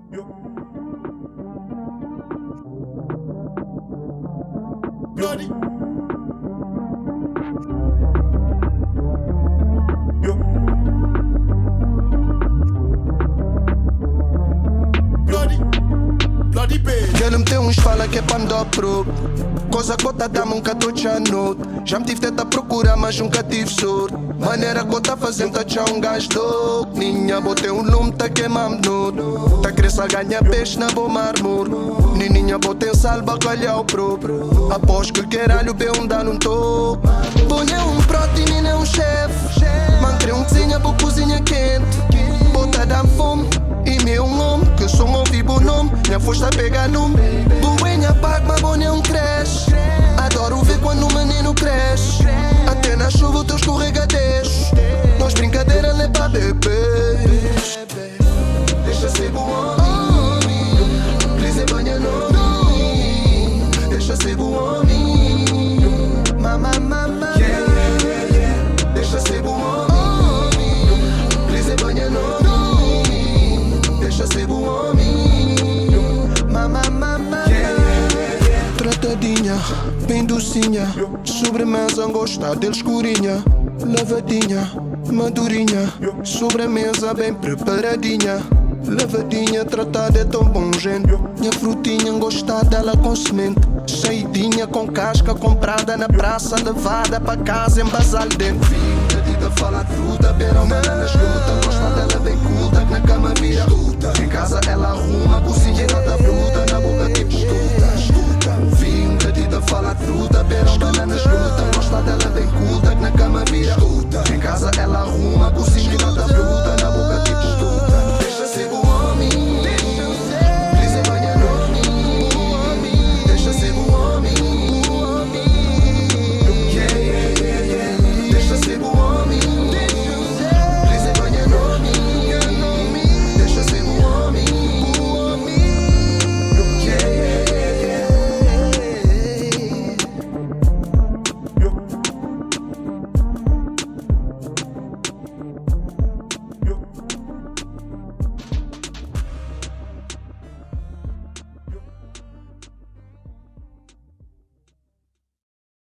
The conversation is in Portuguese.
Bloody. Bloody baby. Quer meter uns fala que é pra andar pro. Coisa cota dá nunca tô a noite. Já me tive tenta procurar, mas nunca tive sorte. Maneira que eu tá fazendo, tá já um gajo louco. Ninha, botei um lume, tá queimando nudo. Tá cresça ganha peixe na bom mármore. Nininha, botei sal, bacalhau próprio. Após que caralho, bem um dá num topo. Bonha um prato e nem um chefe. Mantrei um cozinha, boa cozinha quente. Bota da fome. E meu homem, que sou um vivo nome. Minha força pega num. Boinha paga, mas bonha um cresce. Adoro ver quando o menino cresce. Até na chuva o teu escorregadeiros. Nós brincadeira lê pra bebês. Deixa ser bom homem. Please banha nome. Deixa ser bom homem. Mama, mama. Deixa ser bom homem. Please banha nome. Deixa ser bom homem. Mama, mama. Tratadinha, bem docinha. Sobremesa, gosta dele escurinha. Lavadinha, madurinha. Sobremesa bem preparadinha. Lavadinha, tratada é tão bom gente. Minha frutinha, gosta dela com semente. Cheidinha com casca, comprada na praça. Levada pra casa em basal dentro. Filha, dita fala de fruta, beira uma nas frutas. Gosta dela bem